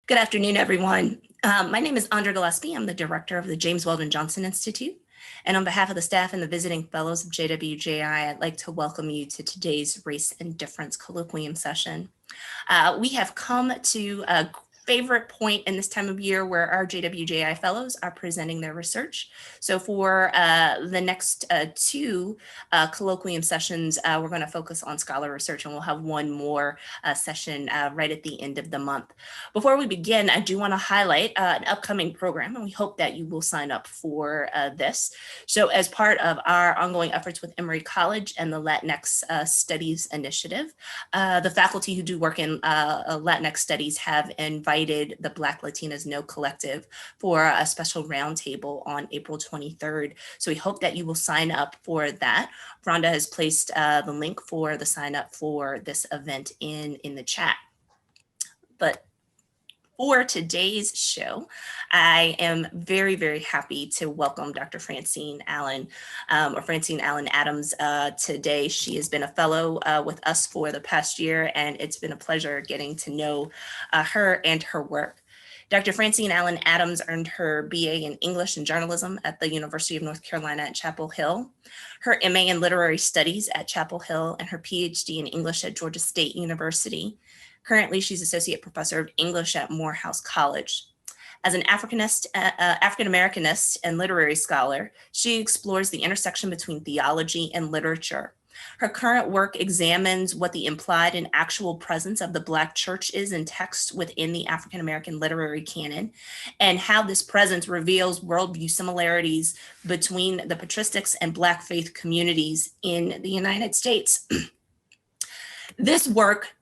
Good afternoon, everyone. My name is Andra Gillespie. I'm the director of the James Weldon Johnson Institute. And on behalf of the staff and the visiting fellows of JWJI, I'd like to welcome you to today's Race and Difference Colloquium session. We have come to a favorite point in this time of year where our JWJI fellows are presenting their research. So for the next two colloquium sessions, we're going to focus on scholar research, and we'll have one more session right at the end of the month. Before we begin, I do want to highlight an upcoming program, and we hope that you will sign up for this. So as part of our ongoing efforts with Emory College and the Latinx Studies Initiative, the faculty who do work in Latinx studies have invited the Black Latinas Know Collective for a special roundtable on April 23rd. So we hope that you will sign up for that. Rhonda has placed the link for the sign up for this event in the chat. But for today's show, I am very, very happy to welcome Dr. Francine Allen, or Francine Allen Adams today. She has been a fellow with us for the past year, and it's been a pleasure getting to know her and her work. Dr. Francine Allen Adams earned her BA in English and Journalism at the University of North Carolina at Chapel Hill, her MA in Literary Studies at Chapel Hill, and her PhD in English at Georgia State University. Currently, she's Associate Professor of English at Morehouse College. As an African-Americanist and literary scholar, she explores the intersection between theology and literature. Her current work examines what the implied and actual presence of the Black church is in text within the African-American literary canon, and how this presence reveals worldview similarities between the patristics and Black faith communities in the United States. This work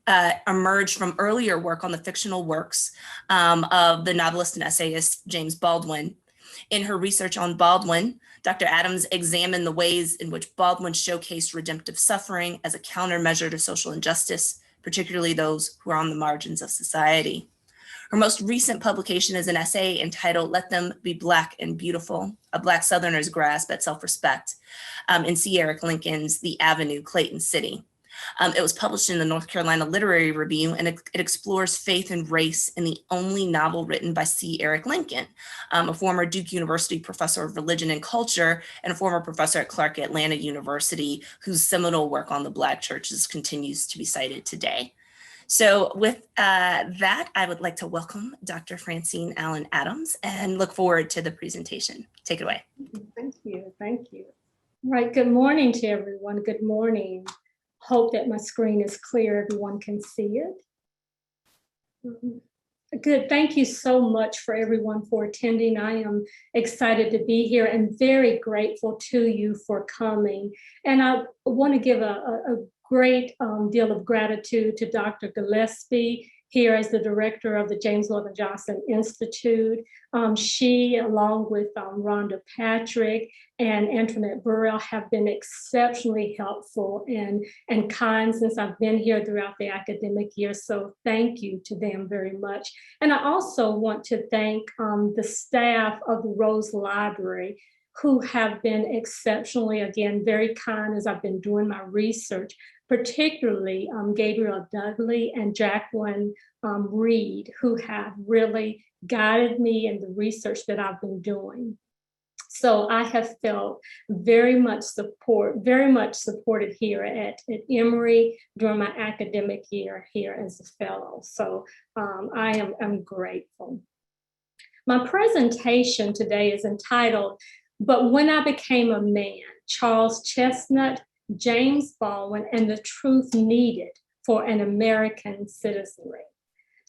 emerged from earlier work on the fictional works of the novelist and essayist James Baldwin. In her research on Baldwin, Dr. Adams examined the ways in which Baldwin showcased redemptive suffering as a countermeasure to social injustice, particularly those who are on the margins of society. Her most recent publication is an essay entitled "Let Them Be Black and Beautiful, A Black Southerner's Grasp at Self-Respect" in C. Eric Lincoln's The Avenue, Clayton City. It was published in the North Carolina Literary Review, and it explores faith and race in the only novel written by C. Eric Lincoln, a former Duke University professor of religion and culture and a former professor at Clark Atlanta University, whose seminal work on the Black churches continues to be cited today. So with that, I would like to welcome Dr. Francine Allen Adams and look forward to the presentation. Take it away. Thank you. Thank you. All right. Good morning to everyone. Good morning. Hope that my screen is clear, everyone can see it. Good, thank you so much for everyone for attending. I am excited to be here and very grateful to you for coming. And I want to give a great deal of gratitude to Dr. Gillespie here as the director of the James Weldon Johnson Institute. She, along with Rhonda Patrick and Antoinette Burrell, have been exceptionally helpful and kind since I've been here throughout the academic year. So thank you to them very much. And I also want to thank the staff of the Rose Library, who have been exceptionally, again, very kind as I've been doing my research, particularly Gabriel Dudley and Jacqueline Reed, who have really guided me in the research that I've been doing. So I have felt very much supported here at Emory during my academic year here as a fellow. So I'm grateful. My presentation today is entitled, "But When I Became a Man, Charles Chesnutt, James Baldwin, and the Truth Needed for an American Citizenry."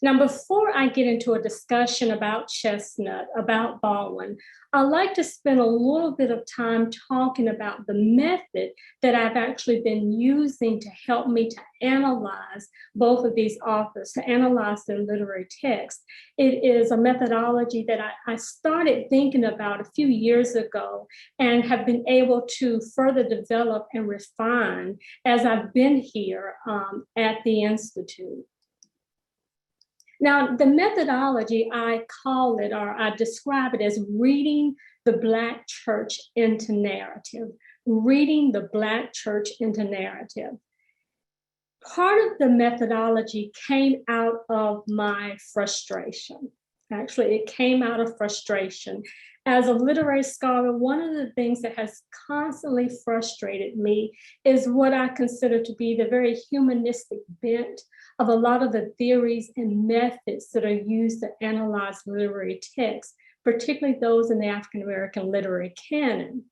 Now, before I get into a discussion about Chesnutt, about Baldwin, I'd like to spend a little bit of time talking about the method that I've actually been using to help me to analyze both of these authors, to analyze their literary text. It is a methodology that I started thinking about a few years ago and have been able to further develop and refine as I've been here at the Institute. Now, the methodology, I call it, or I describe it as reading the Black church into narrative, reading the Black church into narrative. part of the methodology came out of my frustration. Actually, it came out of frustration. As a literary scholar, one of the things that has constantly frustrated me is what I consider to be the very humanistic bent of a lot of the theories and methods that are used to analyze literary texts, particularly those in the African American literary canon.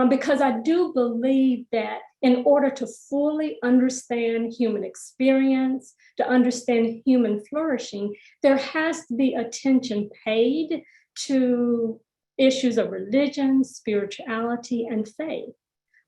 Because I do believe that in order to fully understand human experience, to understand human flourishing, there has to be attention paid to issues of religion, spirituality, and faith.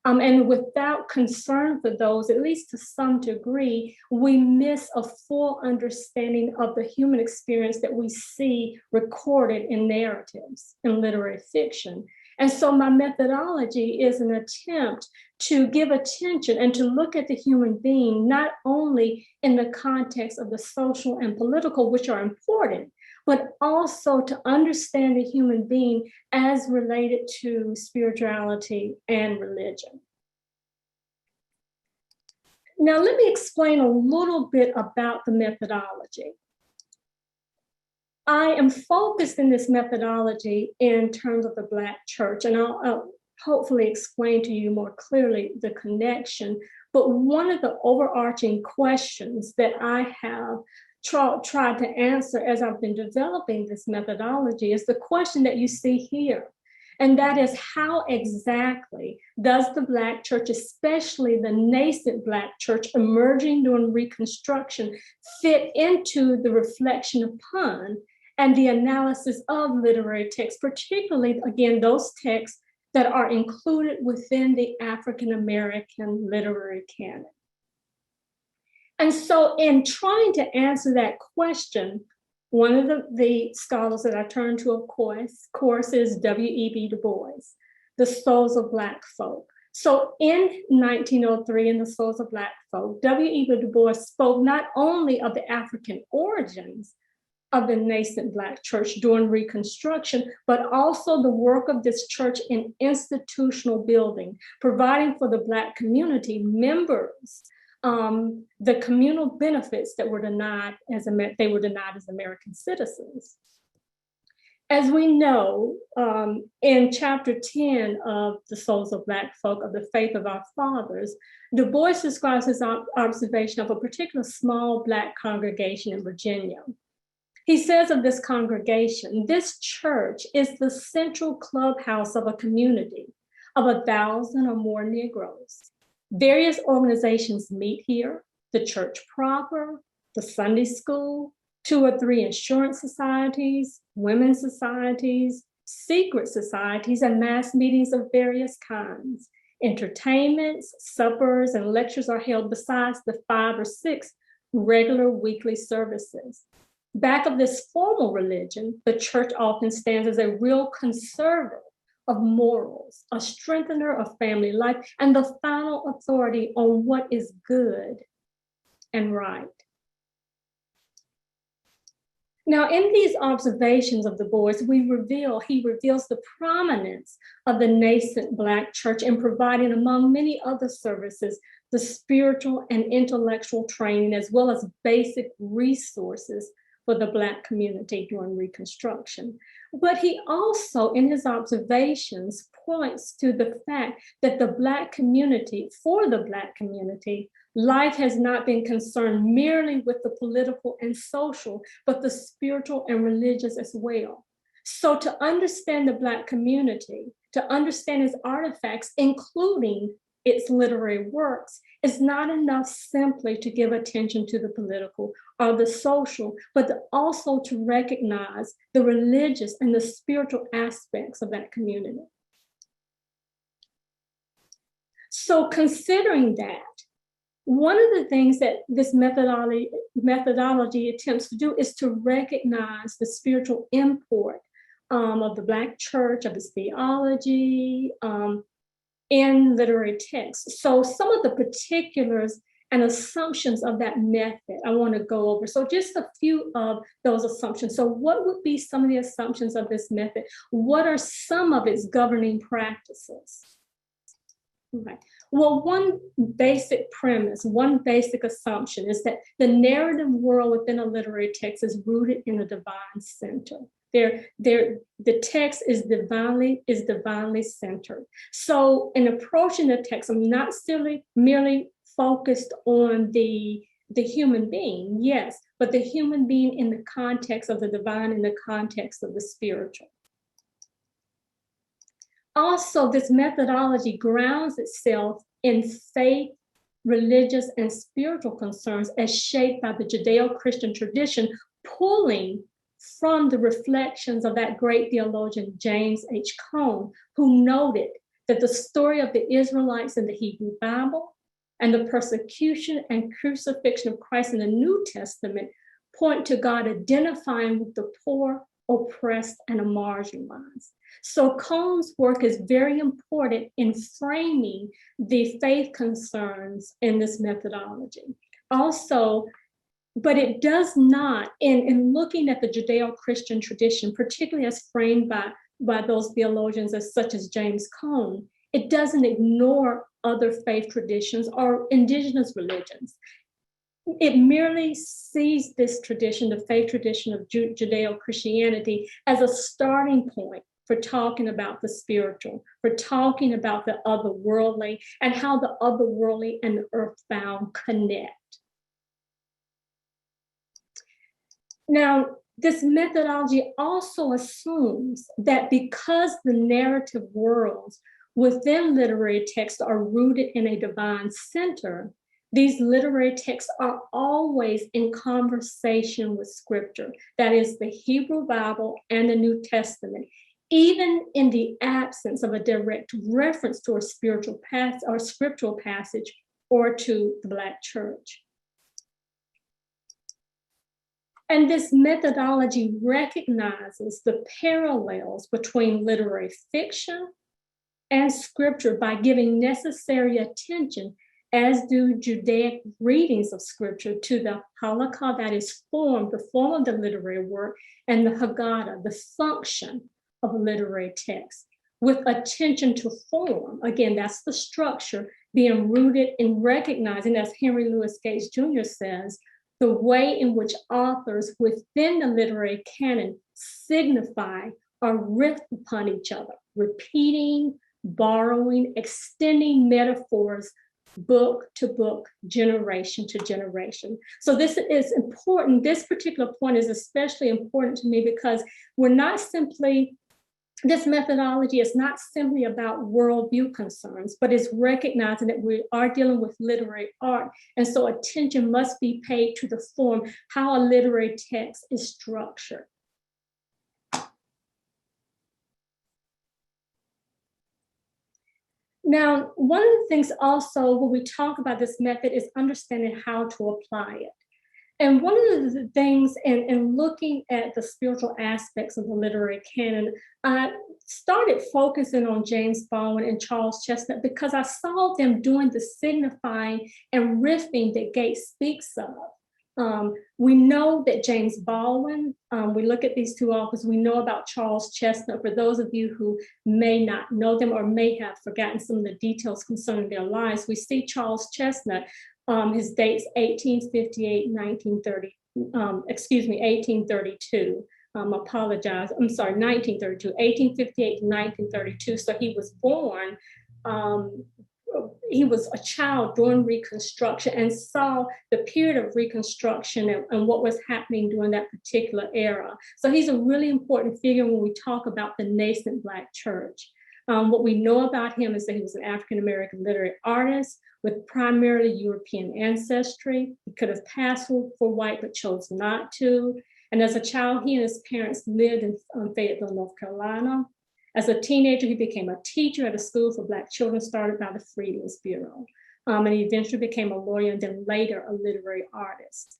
And without concern for those, at least to some degree, we miss a full understanding of the human experience that we see recorded in narratives, in literary fiction. And so my methodology is an attempt to give attention and to look at the human being, not only in the context of the social and political, which are important, but also to understand the human being as related to spirituality and religion. Now, let me explain a little bit about the methodology. I am focused in this methodology in terms of the Black church, and I'll hopefully explain to you more clearly the connection. But one of the overarching questions that I have tried to answer as I've been developing this methodology is the question that you see here. And that is, how exactly does the Black church, especially the nascent Black church emerging during Reconstruction, fit into the reflection upon and the analysis of literary texts, particularly, again, those texts that are included within the African American literary canon? And so in trying to answer that question, one of the scholars that I turn to, of course, is W.E.B. Du Bois, The Souls of Black Folk. So in 1903, in The Souls of Black Folk, W.E.B. Du Bois spoke not only of the African origins of the nascent Black church during Reconstruction, but also the work of this church in institutional building, providing for the Black community members the communal benefits that were denied as American citizens. As we know, in chapter 10 of The Souls of Black Folk, of the Faith of Our Fathers, Du Bois describes his observation of a particular small Black congregation in Virginia. He says of this congregation, this church is the central clubhouse of a community of 1,000 or more Negroes. Various organizations meet here, the church proper, the Sunday school, 2 or 3 insurance societies, women's societies, secret societies, and mass meetings of various kinds. Entertainments, suppers, and lectures are held besides the 5 or 6 regular weekly services. Back of this formal religion, the church often stands as a real conservator of morals, a strengthener of family life, and the final authority on what is good and right. Now, in these observations of Du Bois, he reveals the prominence of the nascent Black church in providing, among many other services, the spiritual and intellectual training, as well as basic resources for the Black community during Reconstruction. But he also, in his observations, points to the fact that the Black community, for the Black community, life has not been concerned merely with the political and social, but the spiritual and religious as well. So to understand the Black community, to understand its artifacts, including its literary works, is not enough simply to give attention to the political or the social, but also to recognize the religious and the spiritual aspects of that community. So considering that, one of the things that this methodology attempts to do is to recognize the spiritual import of the Black church, of its theology, in literary texts. So some of the particulars and assumptions of that method I want to go over. So just a few of those assumptions. So what would be some of the assumptions of this method? What are some of its governing practices? Right. Well, one basic premise, one basic assumption is that the narrative world within a literary text is rooted in a divine center. The text is divinely centered. So in approaching the text, I'm not merely focused on the human being, yes, but the human being in the context of the divine, in the context of the spiritual. Also, this methodology grounds itself in faith, religious, and spiritual concerns as shaped by the Judeo-Christian tradition, pulling from the reflections of that great theologian, James H. Cone, who noted that the story of the Israelites in the Hebrew Bible and the persecution and crucifixion of Christ in the New Testament point to God identifying with the poor, oppressed, and marginalized. So Cone's work is very important in framing the faith concerns in this methodology. Also, but it does not, in looking at the Judeo-Christian tradition, particularly as framed by those theologians such as James Cone, it doesn't ignore other faith traditions or indigenous religions. It merely sees this tradition, the faith tradition of Judeo-Christianity, as a starting point for talking about the spiritual, for talking about the otherworldly, and how the otherworldly and the earthbound connect. Now, this methodology also assumes that because the narrative worlds within literary texts are rooted in a divine center, these literary texts are always in conversation with scripture, that is the Hebrew Bible and the New Testament, even in the absence of a direct reference to a spiritual passage or scriptural passage or to the Black church. And this methodology recognizes the parallels between literary fiction and scripture by giving necessary attention, as do Judaic readings of scripture, to the halakha, that is the form of the literary work, and the Haggadah, the function of a literary text, with attention to form. Again, that's the structure, being rooted in recognizing, as Henry Louis Gates Jr. says, the way in which authors within the literary canon signify or riff upon each other, repeating, borrowing, extending metaphors, book to book, generation to generation. So this is important. This particular point is especially important to me because this methodology is not simply about worldview concerns, but is recognizing that we are dealing with literary art. And so attention must be paid to the form, how a literary text is structured. Now, one of the things also when we talk about this method is understanding how to apply it. And one of the things in looking at the spiritual aspects of the literary canon, I started focusing on James Baldwin and Charles Chesnutt because I saw them doing the signifying and riffing that Gates speaks of. We know that James Baldwin, we look at these two authors, we know about Charles Chesnutt. For those of you who may not know them or may have forgotten some of the details concerning their lives, we see Charles Chesnutt, his dates 1858, 1930, 1832. Apologize, I'm sorry, 1932, 1858 to 1932. So he was born, he was a child during Reconstruction and saw the period of Reconstruction and what was happening during that particular era. So he's a really important figure when we talk about the nascent Black church. What we know about him is that he was an African-American literary artist with primarily European ancestry. He could have passed for white, but chose not to. And as a child, he and his parents lived in Fayetteville, North Carolina. As a teenager, he became a teacher at a school for Black children started by the Freedmen's Bureau. And he eventually became a lawyer and then later a literary artist.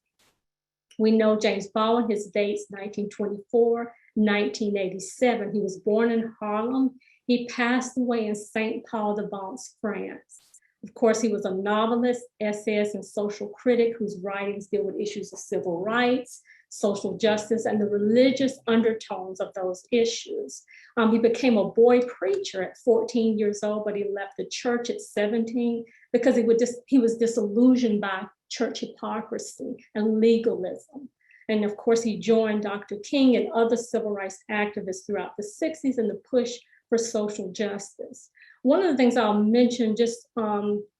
We know James Baldwin, his dates 1924, 1987. He was born in Harlem. He passed away in St. Paul de Vence, France. Of course, he was a novelist, essayist, and social critic whose writings deal with issues of civil rights, social justice, and the religious undertones of those issues. He became a boy preacher at 14 years old, but he left the church at 17 because he was disillusioned by church hypocrisy and legalism. And of course, he joined Dr. King and other civil rights activists throughout the 60s in the push for social justice. One of the things I'll mention just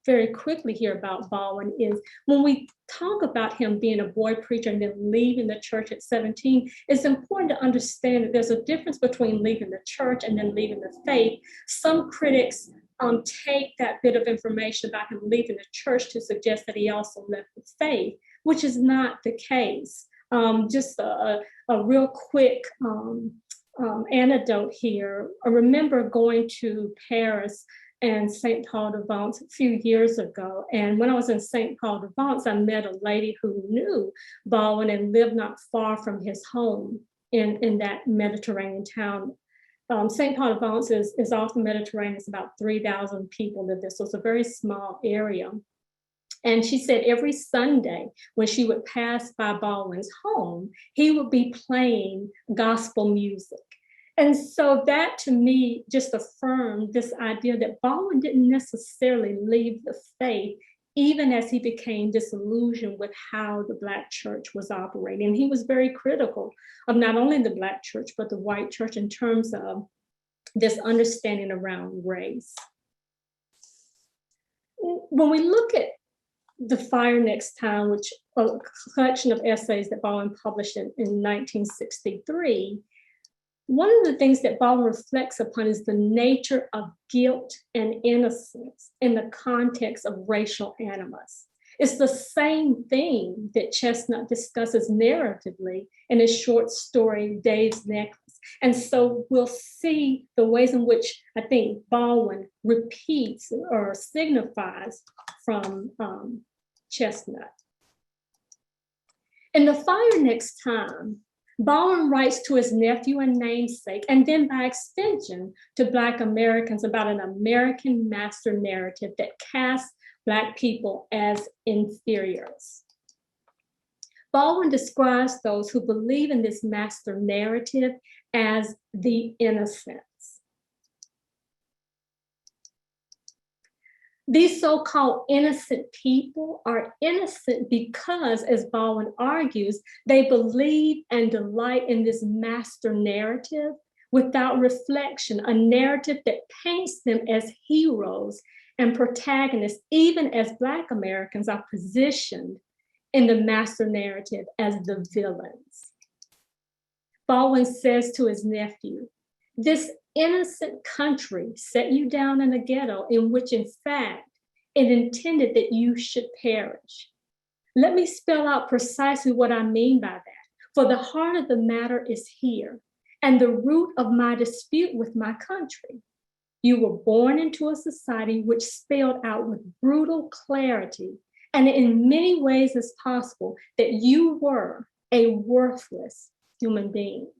very quickly here about Baldwin is when we talk about him being a boy preacher and then leaving the church at 17, it's important to understand that there's a difference between leaving the church and then leaving the faith. Some critics take that bit of information about him leaving the church to suggest that he also left the faith, which is not the case. Just a real quick anecdote here. I remember going to Paris and St. Paul de Vence a few years ago. And when I was in St. Paul de Vence, I met a lady who knew Baldwin and lived not far from his home in that Mediterranean town. St. Paul de Vence is off the Mediterranean. It's about 3,000 people live there. So it's a very small area. And she said every Sunday when she would pass by Baldwin's home, he would be playing gospel music. And so that to me just affirmed this idea that Baldwin didn't necessarily leave the faith, even as he became disillusioned with how the Black church was operating. And he was very critical of not only the Black church, but the white church in terms of this understanding around race. When we look at The Fire Next Time, which a collection of essays that Baldwin published in 1963, one of the things that Baldwin reflects upon is the nature of guilt and innocence in the context of racial animus. It's the same thing that Chesnutt discusses narratively in his short story, Dave's Necklace. And so we'll see the ways in which I think Baldwin repeats or signifies from Chesnutt. In The Fire Next Time, Baldwin writes to his nephew and namesake, and then by extension to Black Americans, about an American master narrative that casts Black people as inferiors. Baldwin describes those who believe in this master narrative as the innocent. These so-called innocent people are innocent because, as Baldwin argues, they believe and delight in this master narrative without reflection, a narrative that paints them as heroes and protagonists, even as Black Americans are positioned in the master narrative as the villains. Baldwin says to his nephew, "This innocent country set you down in a ghetto in which, in fact, it intended that you should perish. Let me spell out precisely what I mean by that, for the heart of the matter is here, and the root of my dispute with my country. You were born into a society which spelled out with brutal clarity, and in many ways as possible, that you were a worthless human being."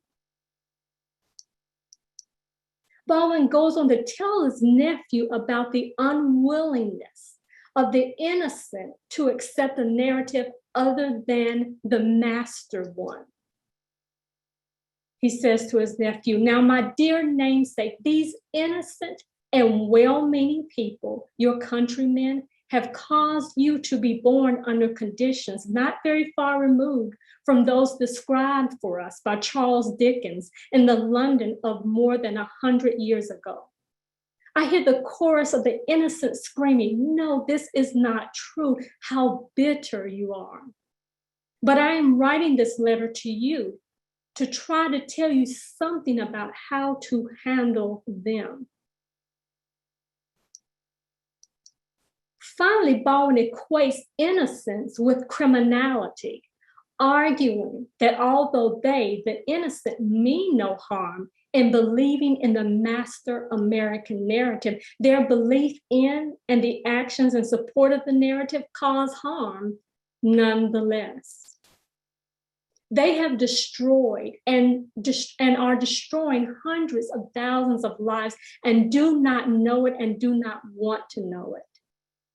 Baldwin goes on to tell his nephew about the unwillingness of the innocent to accept a narrative other than the master one. He says to his nephew, "Now, my dear namesake, these innocent and well-meaning people, your countrymen, have caused you to be born under conditions not very far removed from those described for us by Charles Dickens in the London of more than 100 years ago. I hear the chorus of the innocent screaming, 'No, this is not true. How bitter you are.' But I am writing this letter to you to try to tell you something about how to handle them." Finally, Baldwin equates innocence with criminality, arguing that although they, the innocent, mean no harm in believing in the master American narrative, their belief in and the actions in support of the narrative cause harm nonetheless. They have destroyed and are destroying hundreds of thousands of lives and do not know it and do not want to know it.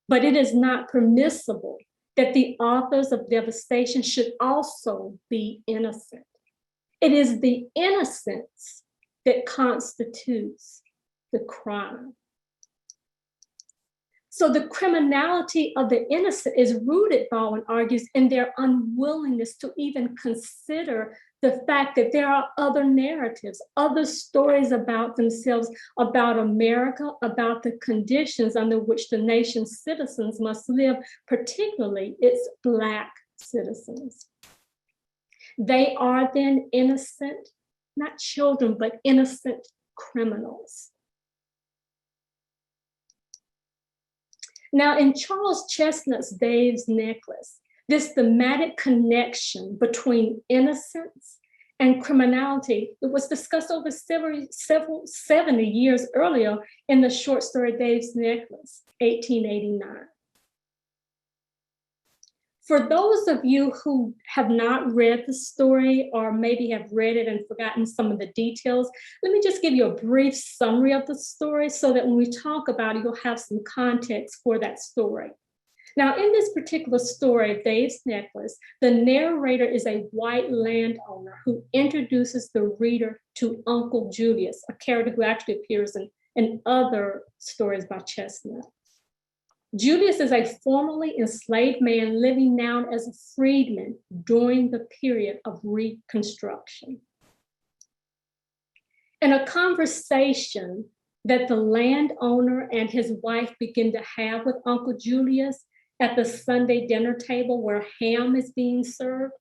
But it is not permissible that the authors of devastation should also be innocent. It is the innocence that constitutes the crime. So the criminality of the innocent is rooted, Baldwin argues, in their unwillingness to even consider the fact that there are other narratives, other stories about themselves, about America, about the conditions under which the nation's citizens must live, particularly its Black citizens. They are then innocent, not children, but innocent criminals. Now, in Charles Chesnutt's Dave's Necklace, this thematic connection between innocence and criminality, it was discussed over several 70 years earlier in the short story Dave's Necklace, 1889. For those of you who have not read the story or maybe have read it and forgotten some of the details, let me just give you a brief summary of the story so that when we talk about it, you'll have some context for that story. Now, in this particular story, Dave's Necklace, the narrator is a white landowner who introduces the reader to Uncle Julius, a character who actually appears in other stories by Chesnutt. Julius is a formerly enslaved man living now as a freedman during the period of Reconstruction. In a conversation that the landowner and his wife begin to have with Uncle Julius at the Sunday dinner table where ham is being served,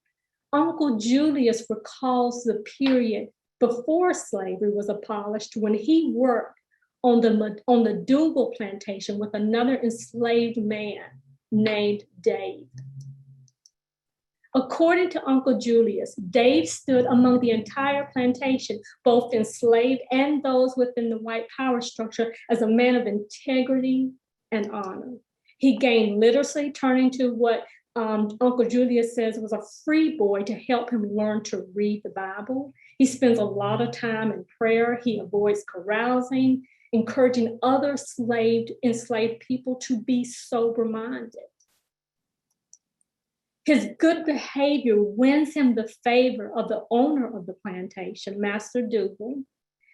Uncle Julius recalls the period before slavery was abolished when he worked on the Dougal plantation with another enslaved man named Dave. According to Uncle Julius, Dave stood among the entire plantation, both enslaved and those within the white power structure, as a man of integrity and honor. He gained literacy, turning to what Uncle Julius says was a free boy to help him learn to read the Bible. He spends a lot of time in prayer. He avoids carousing, encouraging other enslaved people to be sober-minded. His good behavior wins him the favor of the owner of the plantation, Master Dougal,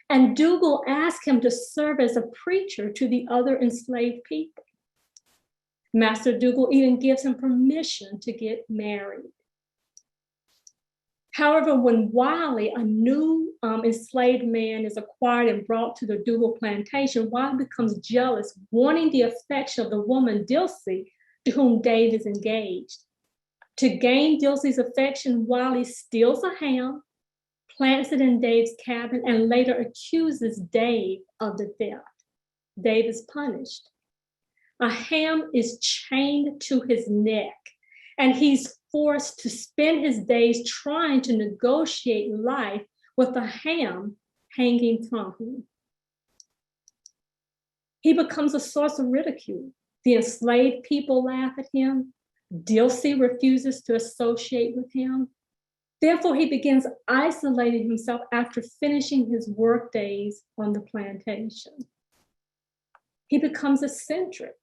and Dougal asks him to serve as a preacher to the other enslaved people. Master Dougal even gives him permission to get married. However, when Wiley, a new enslaved man, is acquired and brought to the Dougal plantation, Wiley becomes jealous, wanting the affection of the woman Dilsey, to whom Dave is engaged. To gain Dilsey's affection, Wiley steals a ham, plants it in Dave's cabin, and later accuses Dave of the theft. Dave is punished. A ham is chained to his neck, and he's forced to spend his days trying to negotiate life with a ham hanging from him. He becomes a source of ridicule. The enslaved people laugh at him. Dilsey refuses to associate with him. Therefore, he begins isolating himself after finishing his work days on the plantation. He becomes eccentric.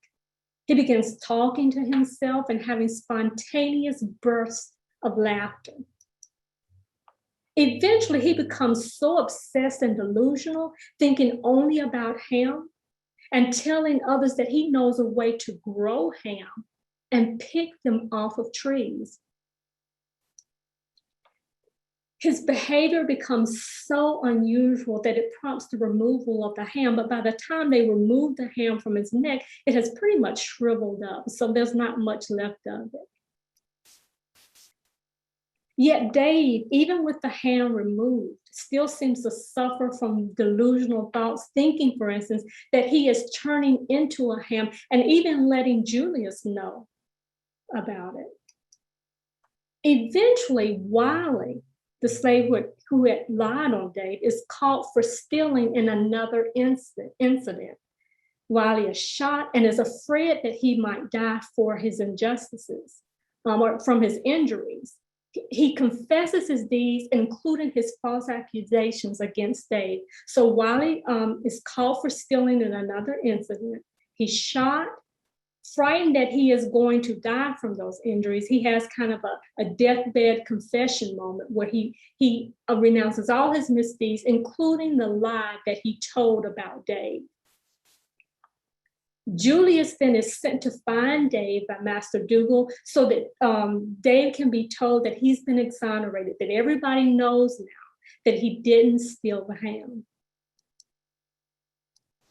He begins talking to himself and having spontaneous bursts of laughter. Eventually, he becomes so obsessed and delusional, thinking only about ham and telling others that he knows a way to grow ham and pick them off of trees. His behavior becomes so unusual that it prompts the removal of the ham, but by the time they remove the ham from his neck, it has pretty much shriveled up, so there's not much left of it. Yet Dave, even with the ham removed, still seems to suffer from delusional thoughts, thinking, for instance, that he is turning into a ham and even letting Julius know about it. Eventually, Wiley, the slave who had lied on Dave, is caught for stealing in another incident. Wiley is shot and is afraid that he might die for his injustices or from his injuries. He confesses his deeds, including his false accusations against Dave. So Wiley is caught for stealing in another incident. He's shot, frightened that he is going to die from those injuries, he has kind of a deathbed confession moment where he renounces all his misdeeds, including the lie that he told about Dave. Julius then is sent to find Dave by Master Dougal so that Dave can be told that he's been exonerated, that everybody knows now that he didn't steal the ham.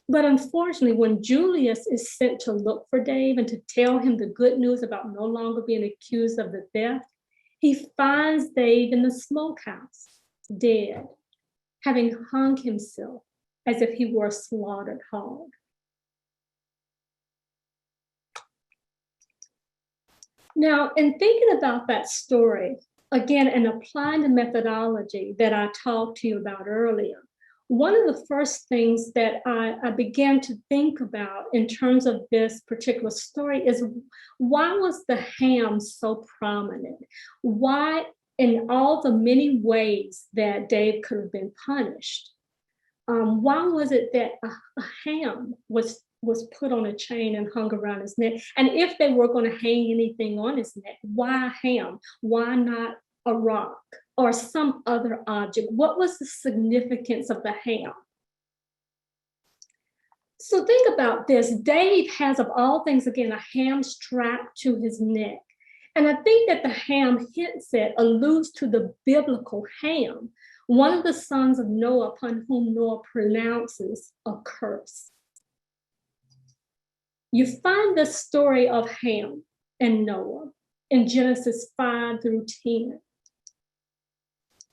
But unfortunately, when Julius is sent to look for Dave and to tell him the good news about no longer being accused of the theft, he finds Dave in the smokehouse, dead, having hung himself as if he were a slaughtered hog. Now, in thinking about that story, again, and applying the methodology that I talked to you about earlier, one of the first things that I began to think about in terms of this particular story is, why was the ham so prominent? Why, in all the many ways that Dave could have been punished, why was it that a ham was put on a chain and hung around his neck? And if they were going to hang anything on his neck, why ham? Why not a rock or some other object? What was the significance of the ham? So think about this. Dave has, of all things, again, a ham strapped to his neck. And I think that the ham hints at, alludes to the biblical Ham, one of the sons of Noah upon whom Noah pronounces a curse. You find the story of Ham and Noah in Genesis 5 through 10.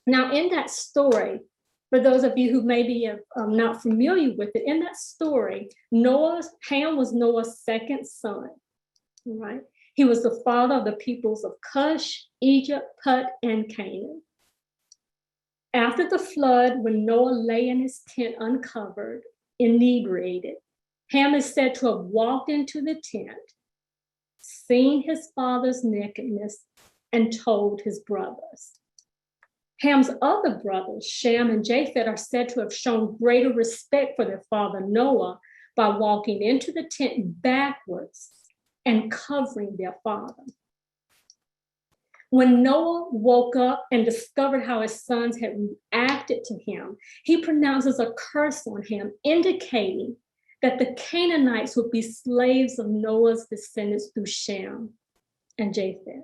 Now, in that story, for those of you who maybe are not familiar with it, in that story, Ham was Noah's second son, right? He was the father of the peoples of Cush, Egypt, Put, and Canaan. After the flood, when Noah lay in his tent uncovered, inebriated, Ham is said to have walked into the tent, seen his father's nakedness, and told his brothers. Ham's other brothers, Shem and Japheth, are said to have shown greater respect for their father Noah by walking into the tent backwards and covering their father. When Noah woke up and discovered how his sons had reacted to him, he pronounces a curse on him, indicating that the Canaanites would be slaves of Noah's descendants through Shem and Japheth.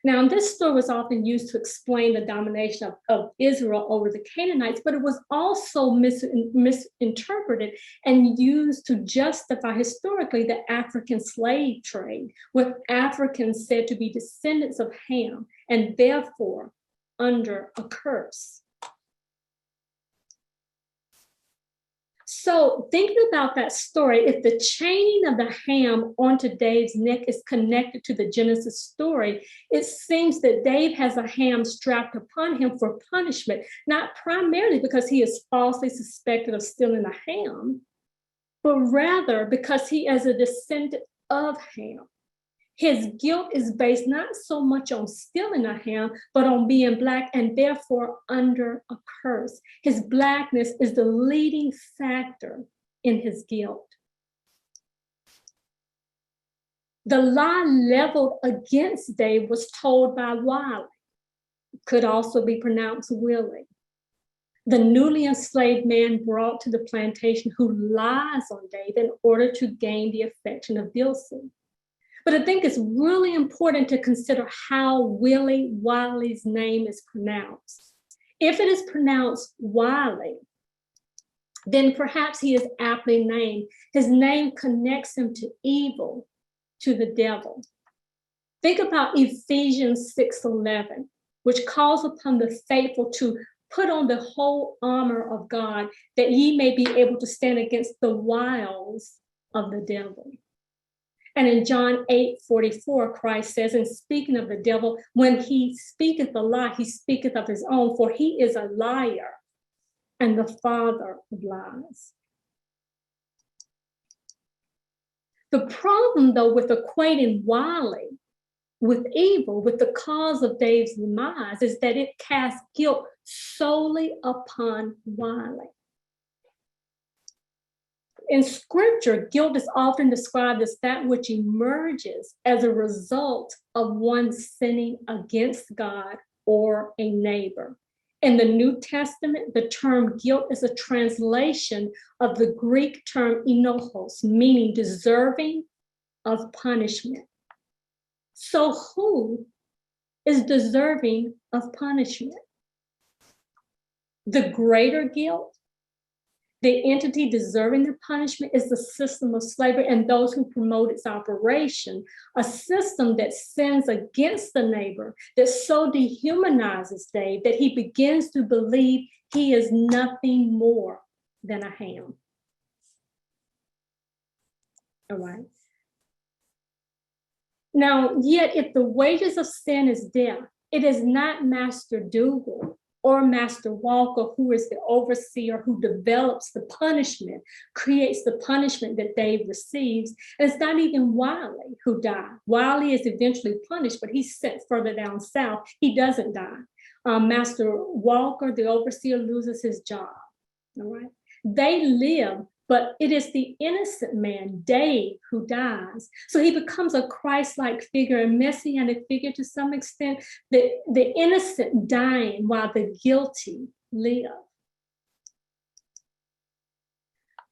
Now, this story was often used to explain the domination of Israel over the Canaanites, but it was also misinterpreted and used to justify historically the African slave trade, with Africans said to be descendants of Ham and therefore under a curse. So thinking about that story, if the chaining of the ham onto Dave's neck is connected to the Genesis story, it seems that Dave has a ham strapped upon him for punishment, not primarily because he is falsely suspected of stealing a ham, but rather because he is a descendant of Ham. His guilt is based not so much on stealing a ham, but on being Black and therefore under a curse. His Blackness is the leading factor in his guilt. The lie leveled against Dave was told by Wiley, could also be pronounced Willie, the newly enslaved man brought to the plantation who lies on Dave in order to gain the affection of Dilsey. But I think it's really important to consider how Wiley's name is pronounced. If it is pronounced Wiley, then perhaps he is aptly named. His name connects him to evil, to the devil. Think about Ephesians 6:11, which calls upon the faithful to put on the whole armor of God, that ye may be able to stand against the wiles of the devil. And in John 8:44, Christ says, in speaking of the devil, when he speaketh a lie, he speaketh of his own, for he is a liar and the father of lies. The problem, though, with equating Wiley with evil, with the cause of Dave's demise, is that it casts guilt solely upon Wiley. in scripture, guilt is often described as that which emerges as a result of one sinning against God or a neighbor. In the New Testament, the term guilt is a translation of the Greek term enochos, meaning deserving of punishment. So who is deserving of punishment? The greater guilt, the entity deserving the punishment, is the system of slavery and those who promote its operation, a system that sins against the neighbor, that so dehumanizes Dave that he begins to believe he is nothing more than a ham. All right. Now, yet if the wages of sin is death, it is not Master Dougal or Master Walker, who is the overseer who develops the punishment, creates the punishment that Dave receives. And it's not even Wiley who died. Wiley is eventually punished, but he's sent further down south. He doesn't die. Master Walker, the overseer, loses his job. All right. They live, but it is the innocent man, Dave, who dies. So he becomes a Christ-like figure, a messianic figure to some extent, the innocent dying while the guilty live.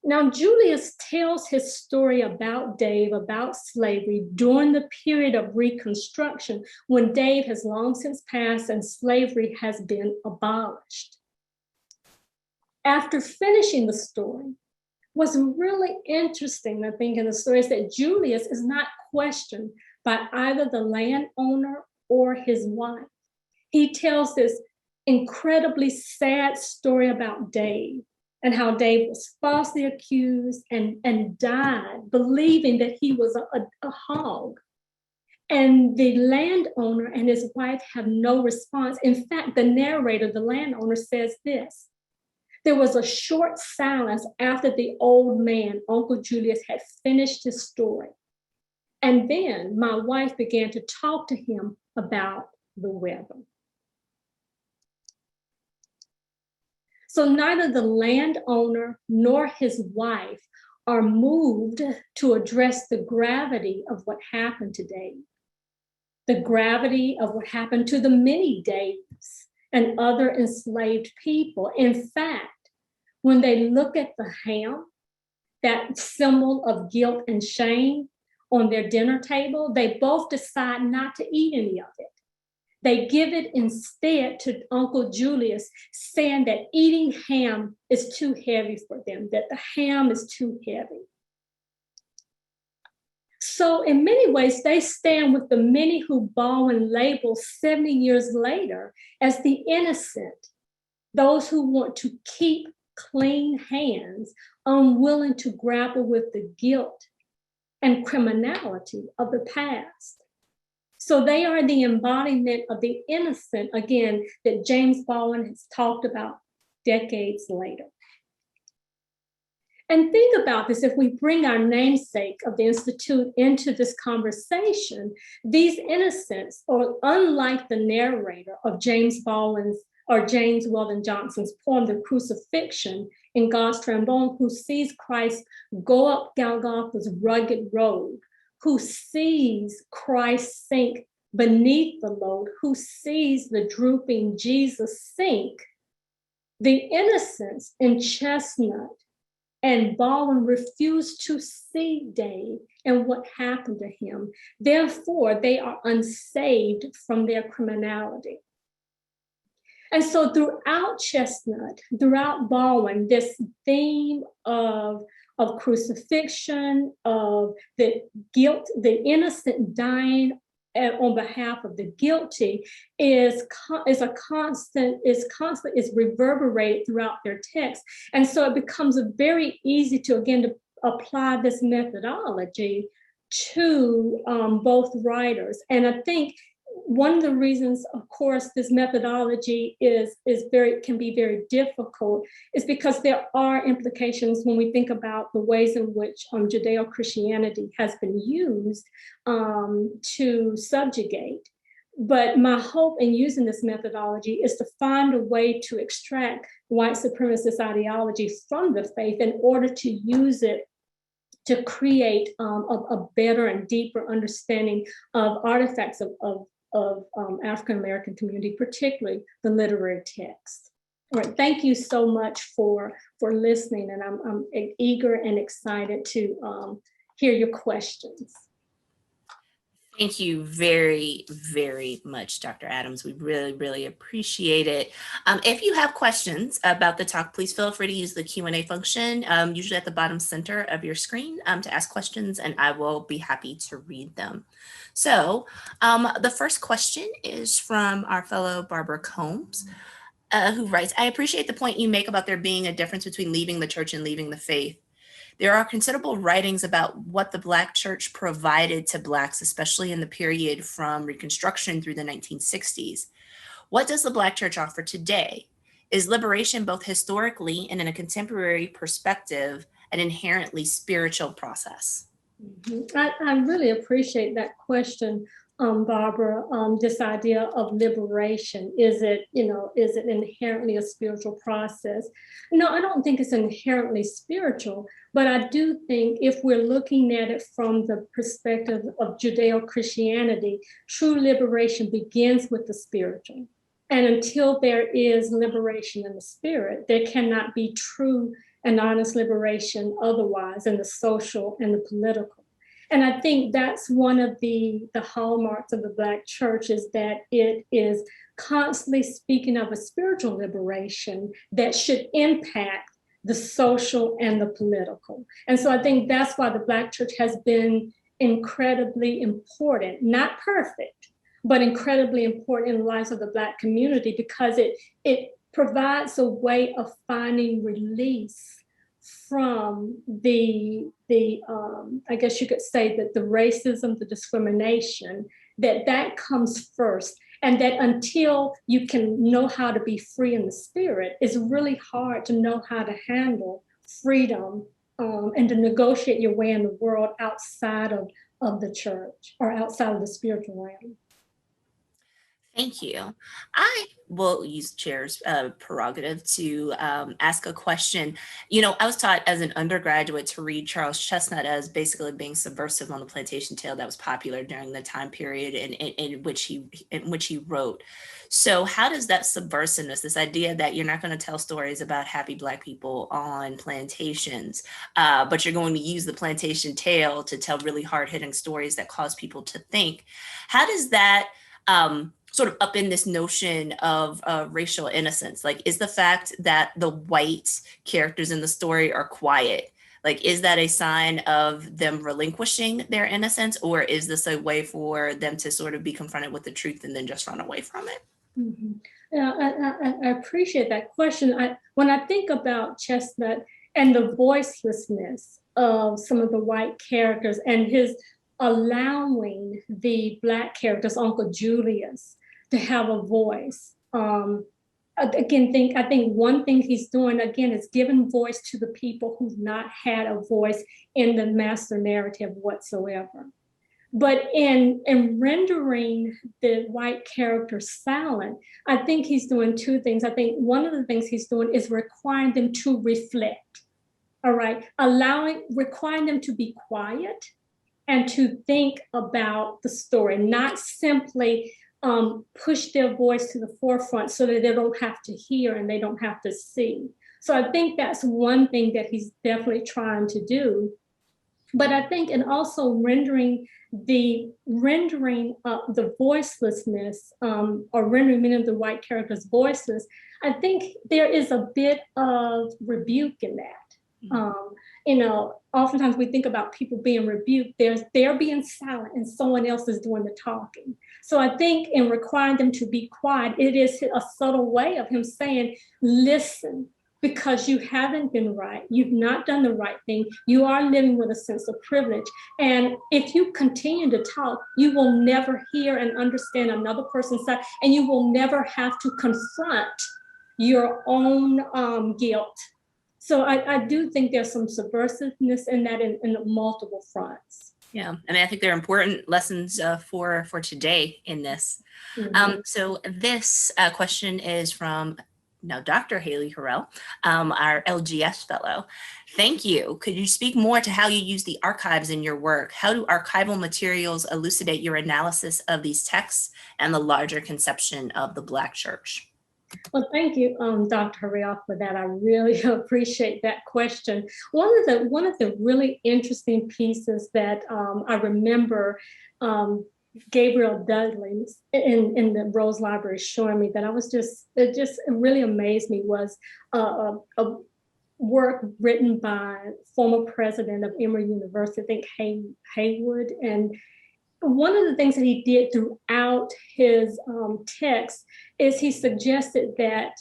Now, Julius tells his story about Dave, about slavery, during the period of Reconstruction, when Dave has long since passed and slavery has been abolished. After finishing the story, what's really interesting, I think, in the story is that Julius is not questioned by either the landowner or his wife. He tells this incredibly sad story about Dave and how Dave was falsely accused and died believing that he was a hog. And the landowner and his wife have no response. In fact, the narrator, the landowner, says this: there was a short silence after the old man, Uncle Julius, had finished his story. And then my wife began to talk to him about the weather. So neither the landowner nor his wife are moved to address the gravity of what happened today, the gravity of what happened to the many Daves and other enslaved people. In fact, when they look at the ham, that symbol of guilt and shame on their dinner table, they both decide not to eat any of it. They give it instead to Uncle Julius, saying that eating ham is too heavy for them, that the ham is too heavy. So in many ways, they stand with the many who Baldwin labels 70 years later as the innocent, those who want to keep clean hands, unwilling to grapple with the guilt and criminality of the past. So they are the embodiment of the innocent, again, that James Baldwin has talked about decades later. And think about this, if we bring our namesake of the Institute into this conversation, these innocents are unlike the narrator of James Baldwin's or James Weldon Johnson's poem, The Crucifixion, in God's Trombone, who sees Christ go up Golgotha's rugged road, who sees Christ sink beneath the load, who sees the drooping Jesus sink. The innocents in Chesnutt and Baldwin refused to see Dave and what happened to him. Therefore, they are unsaved from their criminality. And so throughout Chesnutt, throughout Baldwin, this theme of crucifixion, of the guilt, the innocent dying on behalf of the guilty is reverberated throughout their text. And so it becomes very easy to, again, to apply this methodology to both writers. And I think one of the reasons, of course, this methodology can be very difficult is because there are implications when we think about the ways in which Judeo-Christianity has been used to subjugate But my hope in using this methodology is to find a way to extract white supremacist ideology from the faith in order to use it to create a better and deeper understanding of artifacts of African-American community, particularly the literary text. All right, thank you so much for listening, and I'm eager and excited to hear your questions. Thank you very, very much, Dr. Adams. We really, really appreciate it. If you have questions about the talk, please feel free to use the Q&A function, usually at the bottom center of your screen, to ask questions, and I will be happy to read them. So the first question is from our fellow Barbara Combs, who writes, I appreciate the point you make about there being a difference between leaving the church and leaving the faith. There are considerable writings about what the Black church provided to Blacks, especially in the period from Reconstruction through the 1960s. What does the Black church offer today? Is liberation both historically and in a contemporary perspective an inherently spiritual process? I really appreciate that question, Barbara. This idea of liberation, is it inherently a spiritual process? No, I don't think it's inherently spiritual, but I do think if we're looking at it from the perspective of Judeo-Christianity, true liberation begins with the spiritual. And until there is liberation in the spirit, there cannot be true and honest liberation otherwise in the social and the political. And I think that's one of the hallmarks of the Black church, is that it is constantly speaking of a spiritual liberation that should impact the social and the political. And so I think that's why the Black church has been incredibly important, not perfect, but incredibly important in the lives of the Black community, because it provides a way of finding release from the I guess you could say that the racism, the discrimination, that comes first. And that until you can know how to be free in the spirit, it's really hard to know how to handle freedom and to negotiate your way in the world outside of the church or outside of the spiritual realm. Thank you. I will use chair's prerogative to ask a question. You know, I was taught as an undergraduate to read Charles Chesnutt as basically being subversive on the plantation tale that was popular during the time period in which he wrote. So how does that subversiveness, this idea that you're not going to tell stories about happy Black people on plantations, but you're going to use the plantation tale to tell really hard-hitting stories that cause people to think, how does that sort of up in this notion of racial innocence? Like, is the fact that the white characters in the story are quiet, like, is that a sign of them relinquishing their innocence, or is this a way for them to sort of be confronted with the truth and then just run away from it? Mm-hmm. Yeah, I appreciate that question. When I think about Chesnutt and the voicelessness of some of the white characters and his allowing the Black characters, Uncle Julius, to have a voice. I think one thing he's doing, again, is giving voice to the people who've not had a voice in the master narrative whatsoever. But in rendering the white character silent, I think he's doing two things. I think one of the things he's doing is requiring them to reflect, all right? Requiring them to be quiet and to think about the story, not simply push their voice to the forefront so that they don't have to hear and they don't have to see. So I think that's one thing that he's definitely trying to do. But I think, and also rendering the voicelessness, or rendering many of the white characters voiceless, I think there is a bit of rebuke in that. Oftentimes we think about people being rebuked, they're being silent and someone else is doing the talking. So I think in requiring them to be quiet, it is a subtle way of him saying, listen, because you haven't been right, you've not done the right thing, you are living with a sense of privilege. And if you continue to talk, you will never hear and understand another person's side, and you will never have to confront your own guilt. So I do think there's some subversiveness in that in multiple fronts. Yeah, I mean, I think they're important lessons for today in this. So this question is from now Dr. Haley Harrell, our LGS fellow. Thank you. Could you speak more to how you use the archives in your work? How do archival materials elucidate your analysis of these texts and the larger conception of the Black church? Well, thank you, Dr. Harrell, for that. I really appreciate that question. One of the really interesting pieces that I remember Gabriel Dudley in the Rose Library showing me that it really amazed me was a work written by former president of Emory University, I think Haywood, and one of the things that he did throughout his text is he suggested that,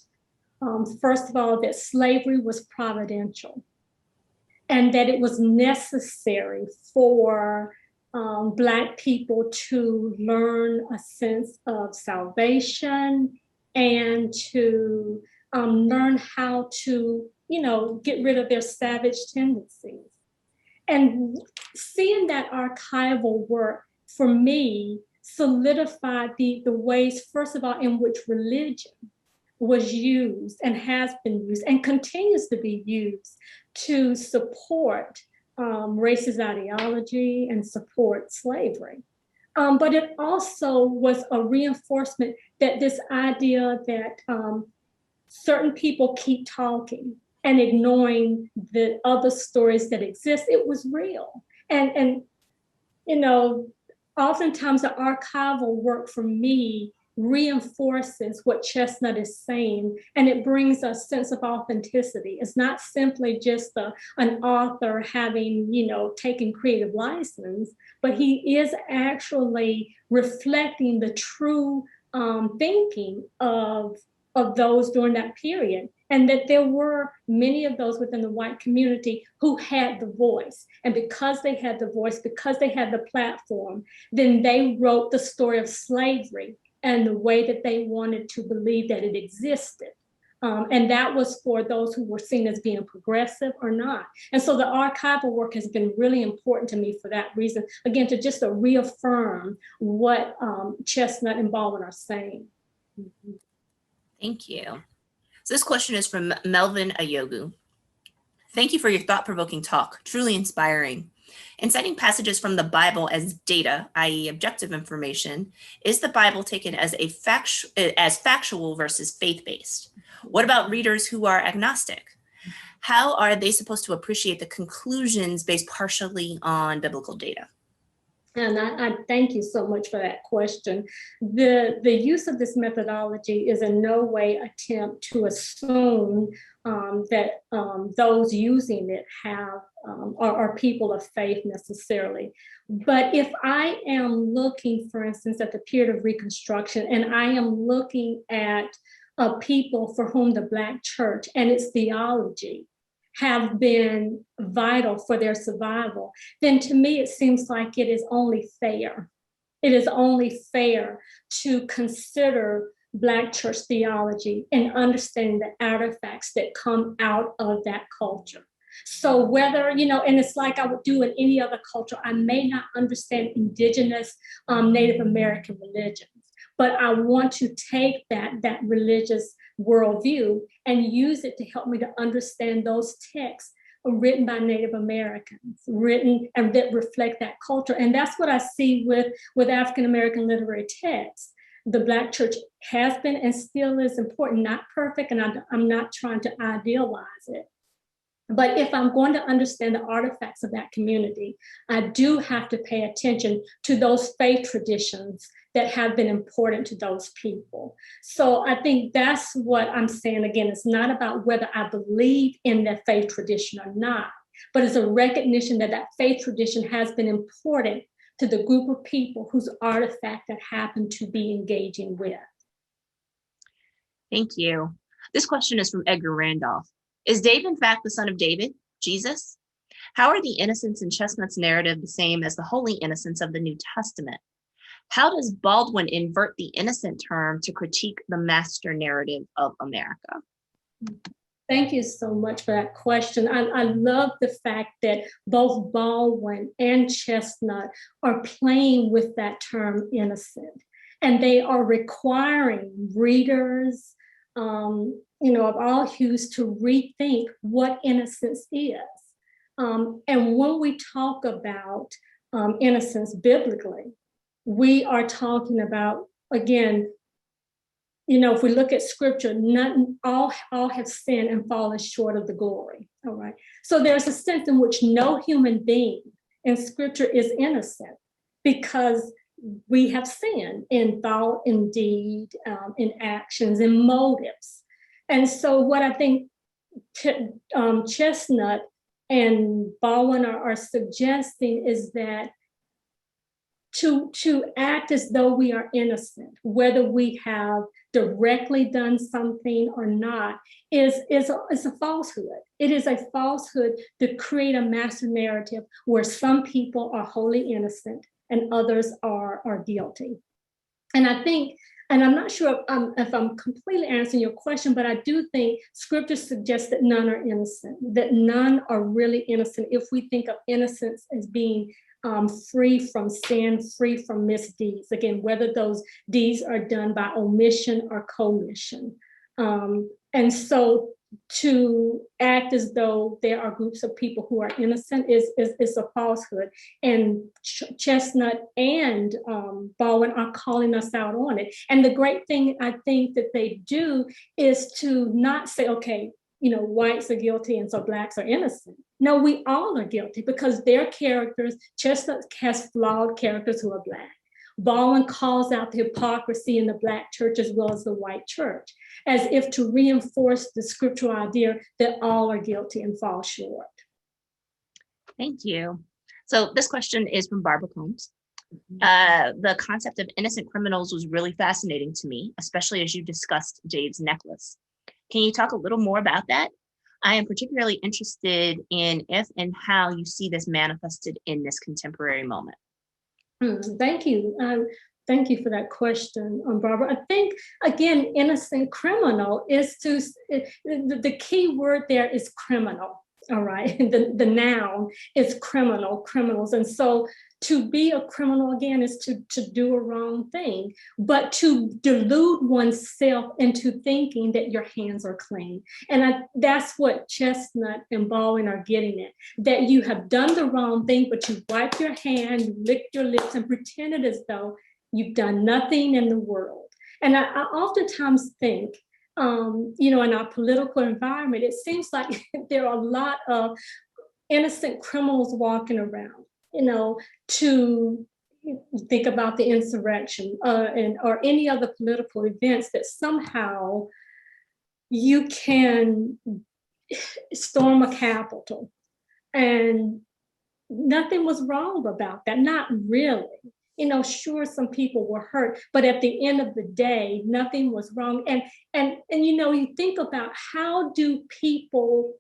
first of all, that slavery was providential and that it was necessary for Black people to learn a sense of salvation and to learn how to, get rid of their savage tendencies. And seeing that archival work, for me, solidified the ways, first of all, in which religion was used and has been used and continues to be used to support racist ideology and support slavery. But it also was a reinforcement that this idea that certain people keep talking and ignoring the other stories that exist, it was real. And oftentimes the archival work for me reinforces what Chesnutt is saying, and it brings a sense of authenticity. It's not simply just an author having, taken creative license, but he is actually reflecting the true thinking of those during that period. And that there were many of those within the white community who had the voice. And because they had the voice, because they had the platform, then they wrote the story of slavery and the way that they wanted to believe that it existed. And that was for those who were seen as being progressive or not. And so the archival work has been really important to me for that reason. Again, to just reaffirm what Chesnutt and Baldwin are saying. Thank you. So this question is from Melvin Ayogu. Thank you for your thought-provoking talk, truly inspiring. In citing passages from the Bible as data, i.e. objective information, is the Bible taken as factual versus faith-based? What about readers who are agnostic? How are they supposed to appreciate the conclusions based partially on biblical data? And I thank you so much for that question. The use of this methodology is in no way attempt to assume that those using it are people of faith necessarily. But if I am looking, for instance, at the period of Reconstruction, and I am looking at people for whom the Black church and its theology have been vital for their survival, then to me it seems like it is only fair. It is only fair to consider Black church theology and understanding the artifacts that come out of that culture. So whether, and it's like I would do in any other culture, I may not understand indigenous Native American religions, but I want to take that religious worldview and use it to help me to understand those texts written by Native Americans, written and that reflect that culture. And that's what I see with African American literary texts. The Black church has been and still is important, not perfect, and I'm not trying to idealize it. But if I'm going to understand the artifacts of that community, I do have to pay attention to those faith traditions that have been important to those people. So I think that's what I'm saying. Again, it's not about whether I believe in that faith tradition or not, but it's a recognition that that faith tradition has been important to the group of people whose artifact that happen to be engaging with. Thank you. This question is from Edgar Randolph. Is Dave in fact the son of David, Jesus? How are the innocents in Chesnutt's narrative the same as the holy innocents of the New Testament? How does Baldwin invert the innocent term to critique the master narrative of America? Thank you so much for that question. I love the fact that both Baldwin and Chesnutt are playing with that term innocent, and they are requiring readers, of all hues to rethink what innocence is. And when we talk about innocence biblically, we are talking about, again, if we look at scripture, all have sinned and fallen short of the glory. All right. So there's a sense in which no human being in scripture is innocent because we have sinned in thought, in deed, in actions, in motives. And so what I think Chesnutt and Baldwin are suggesting is that to act as though we are innocent, whether we have directly done something or not, is a falsehood. It is a falsehood to create a master narrative where some people are wholly innocent and others are guilty. And I think, and I'm not sure if I'm completely answering your question, but I do think scripture suggests that none are innocent, that none are really innocent if we think of innocence as being free from sin, free from misdeeds. Again, whether those deeds are done by omission or commission. And so to act as though there are groups of people who are innocent is a falsehood. And Chesnutt and Baldwin are calling us out on it. And the great thing I think that they do is to not say, okay, whites are guilty and so blacks are innocent. No, we all are guilty because their characters, Chesnutt has flawed characters who are black. Baldwin calls out the hypocrisy in the black church as well as the white church, as if to reinforce the scriptural idea that all are guilty and fall short. Thank you. So this question is from Barbara Combs. The concept of innocent criminals was really fascinating to me, especially as you discussed Jade's necklace. Can you talk a little more about that? I am particularly interested in if and how you see this manifested in this contemporary moment. Thank you. Thank you for that question, Barbara. I think, again, innocent criminal is the key word there is criminal, all right? The noun is criminals. And so to be a criminal, again, is to do a wrong thing, but to delude oneself into thinking that your hands are clean. And that's what Chesnutt and Baldwin are getting at, that you have done the wrong thing, but you wipe your hand, you lick your lips and pretend it as though you've done nothing in the world. And I oftentimes think, in our political environment, it seems like there are a lot of innocent criminals walking around, to think about the insurrection or any other political events that somehow you can storm a Capitol and nothing was wrong about that, not really. Sure, some people were hurt, but at the end of the day, nothing was wrong. And you think about how do people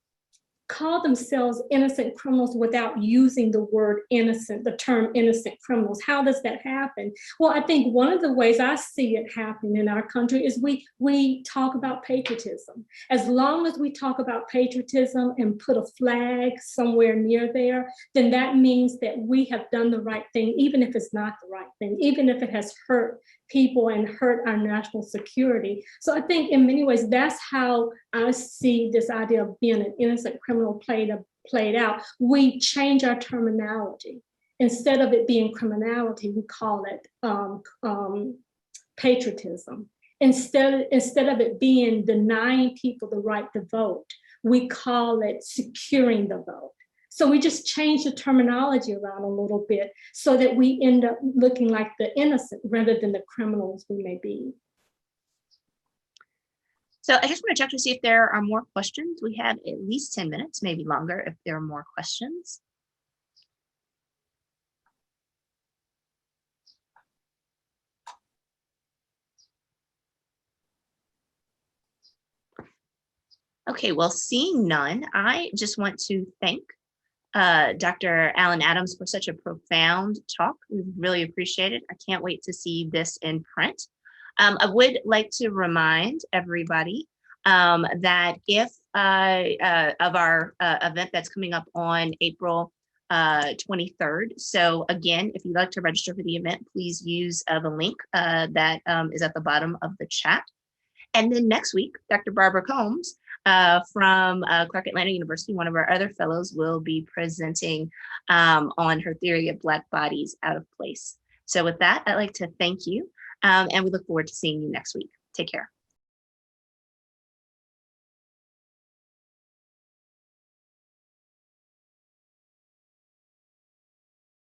call themselves innocent criminals without using the word innocent, the term innocent criminals. How does that happen? Well, I think one of the ways I see it happening in our country is we talk about patriotism. As long as we talk about patriotism and put a flag somewhere near there, then that means that we have done the right thing, even if it's not the right thing, even if it has hurt people and hurt our national security. So I think in many ways, that's how I see this idea of being an innocent criminal played out. We change our terminology. Instead of it being criminality, we call it patriotism. Instead of it being denying people the right to vote, we call it securing the vote. So we just change the terminology around a little bit so that we end up looking like the innocent rather than the criminals we may be. So I just want to check to see if there are more questions. We have at least 10 minutes, maybe longer if there are more questions. Okay, well, seeing none, I just want to thank Dr. Alan Adams for such a profound talk. We really appreciate it. I can't wait to see this in print. I would like to remind everybody that if of our event that's coming up on April 23rd. So again, if you'd like to register for the event, please use the link that is at the bottom of the chat. And then next week, Dr. Barbara Combs from Clark Atlanta University, one of our other fellows, will be presenting on her theory of Black bodies out of place. So with that, I'd like to thank you, and we look forward to seeing you next week. Take care.